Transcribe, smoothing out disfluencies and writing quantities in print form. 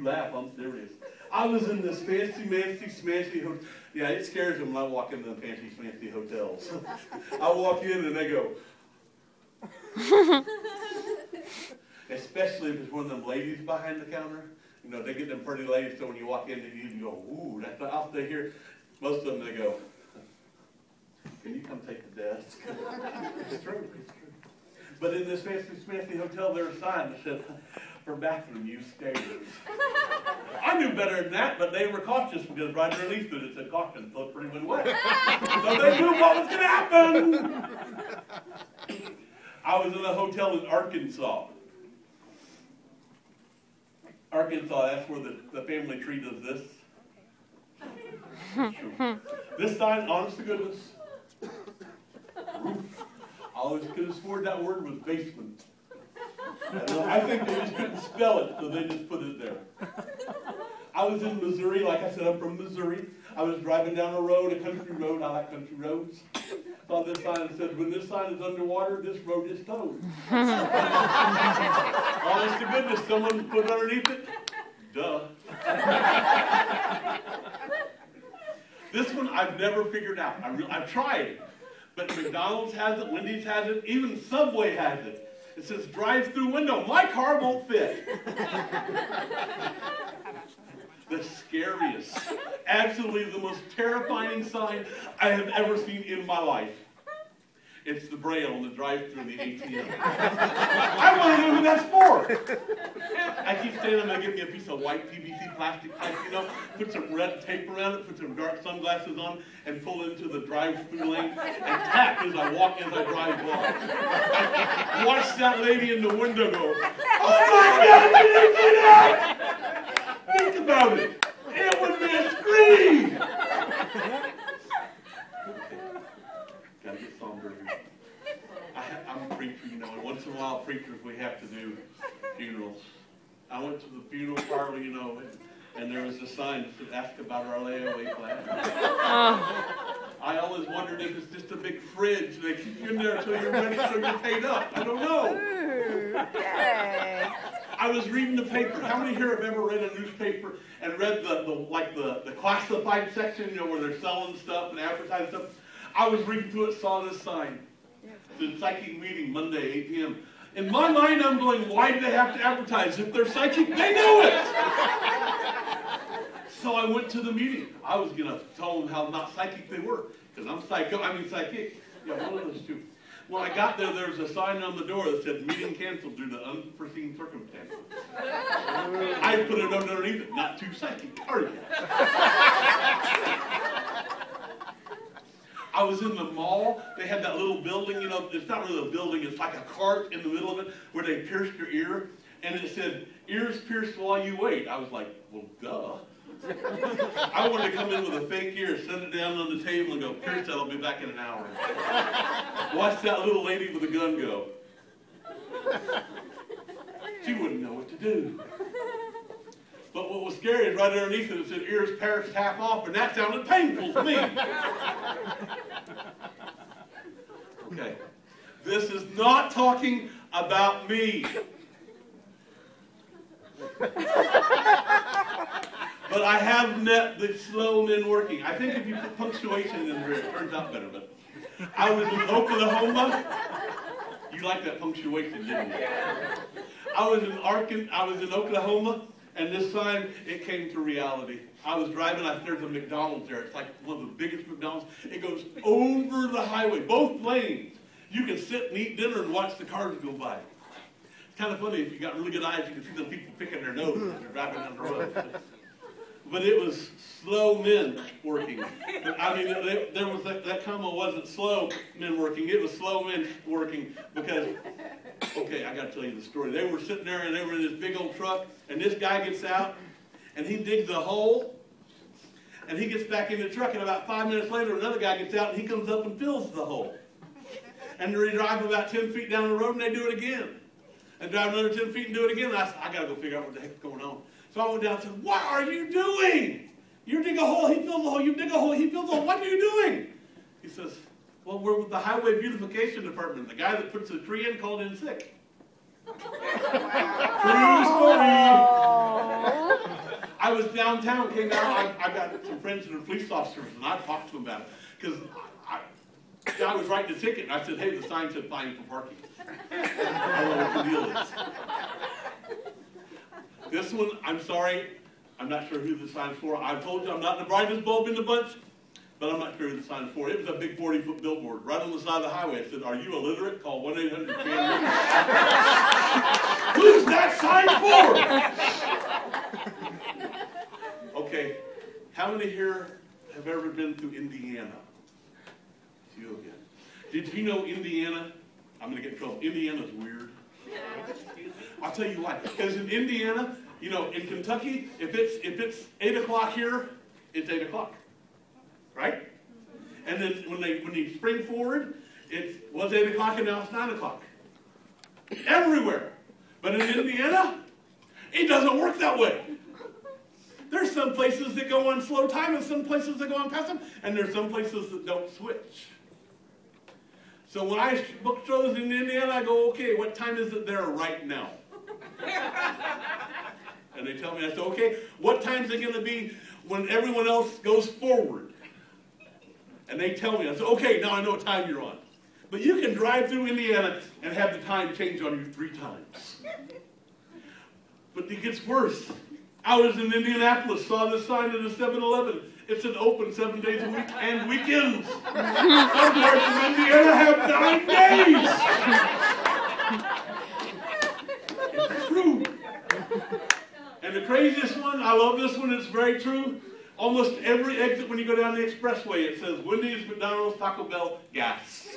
laugh, I'm serious. I was in this fancy hotel. Yeah, it scares them when I walk into the fancy hotels. I walk in and they go, especially if it's one of them ladies behind the counter. You know, they get them pretty ladies, so when you walk in, you can go, ooh, that's what I'll stay here. Most of them, they go, can you come take the desk? It's true, it's true. But in this fancy hotel, there's a sign that said, for bathroom use, stairs. I knew better than that, but they were cautious because right underneath it said caution, so it pretty much wet. So they knew what was going to happen. I was in a hotel in Arkansas. Arkansas, that's where the family tree does this. This sign, honest to goodness, roof. I always could have sworn that word was basement. I think they just couldn't spell it, so they just put it there. I was in Missouri, like I said, I'm from Missouri. I was driving down a road, a country road. I like country roads. Saw this sign that said, when this sign is underwater, this road is towed. Honest to goodness, someone put it underneath it. Duh. This one I've never figured out. I've tried. But McDonald's has it, Wendy's has it, even Subway has it. It says drive-through window. My car won't fit. The scariest, absolutely the most terrifying sign I have ever seen in my life. It's the Braille on the drive-through in the ATM. I want to know who that's for. I keep saying I'm going to give me a piece of white PVC plastic pipe, you know, put some red tape around it, put some dark sunglasses on, and pull into the drive-through lane and tap as I drive by. Watch that lady in the window go, oh my God, did you see that? Think about it. It would be a scream. Gotta get somber here. I'm a preacher, you know, and once in a while, preachers, we have to do funerals. I went to the funeral parlor, you know, and there was a sign that said, ask about our layaway plan. I always wondered if it's just a big fridge. They keep you in there until you're ready, so you're paid up. I don't know. Ooh, okay. I was reading the paper. How many here have ever read a newspaper and read the classified section, you know, where they're selling stuff and advertising stuff? I was reading through it, saw this sign. The psychic meeting Monday, 8 p.m. In my mind, I'm going, why do they have to advertise? If they're psychic, they know it. So I went to the meeting. I was going to tell them how not psychic they were. Because I'm psychic. Yeah, one of those two. When I got there, there was a sign on the door that said, meeting canceled due to unforeseen circumstances. I put it underneath it, not too psychic, are you? I was in the mall. They had that little building, you know, it's not really a building, it's like a cart in the middle of it where they pierced your ear. And it said, ears pierced while you wait. I was like, well, duh. I wanted to come in with a fake ear, set it down on the table and go, pierce that, I'll be back in an hour. Watch that little lady with a gun go. She wouldn't know what to do. But what was scary is right underneath it, it said ears pierced half off, and that sounded painful to me. Okay. This is not talking about me. But I have met the slow men working. I think if you put punctuation in there, it turns out better. But I was in Oklahoma. You like that punctuation, didn't you? I was in Oklahoma, and this sign, it came to reality. I was driving, there's a McDonald's there. It's like one of the biggest McDonald's. It goes over the highway, both lanes. You can sit and eat dinner and watch the cars go by. It's kind of funny, if you got really good eyes, you can see the people picking their nose as they're driving down the road. But it was slow men working. I mean, there was that comma wasn't slow men working. It was slow men working because, okay, I got to tell you the story. They were sitting there and they were in this big old truck, and this guy gets out and he digs a hole and he gets back in the truck, and about 5 minutes later another guy gets out and he comes up and fills the hole. And they drive about 10 feet down the road and they do it again. And drive another 10 feet and do it again. And I got to go figure out what the heck's going on. So I went down and said, what are you doing? You dig a hole, he fills the hole. You dig a hole, he fills the hole. What are you doing? He says, well, we're with the Highway Beautification Department. The guy that puts the tree in called in sick. True story. I was downtown, came down, I got some friends that are police officers, and I talked to them about it. Because I was writing the ticket, and I said, hey, the sign said fine for parking. I don't know what the deal is. This one, I'm sorry, I'm not sure who the sign's for. I told you I'm not the brightest bulb in the bunch, but I'm not sure who the sign's for. It was a big 40-foot billboard right on the side of the highway. I said, are you illiterate? Call 1-800-CAN. Who's that sign for? Okay, how many here have ever been to Indiana? You again. Did you know Indiana, I'm going to get in trouble, Indiana's weird. I'll tell you why. Because in Indiana, you know, in Kentucky, if it's 8 o'clock here, it's 8 o'clock. Right? And then when they spring forward, it was 8 o'clock and now it's 9 o'clock. Everywhere. But in Indiana, it doesn't work that way. There's some places that go on slow time and some places that go on fast time, and there's some places that don't switch. So when I book shows in Indiana, I go, okay, what time is it there right now? And they tell me, I say, okay, what time is it going to be when everyone else goes forward? And they tell me, I say, okay, now I know what time you're on. But you can drive through Indiana and have the time change on you 3 times. But it gets worse. I was in Indianapolis, saw this sign at a 7-Eleven. It said open 7 days a week and weekends. Some parts of Indiana have 9 days. It's true. And the craziest one, I love this one, it's very true. Almost every exit when you go down the expressway, it says Wendy's, McDonald's, Taco Bell, gas.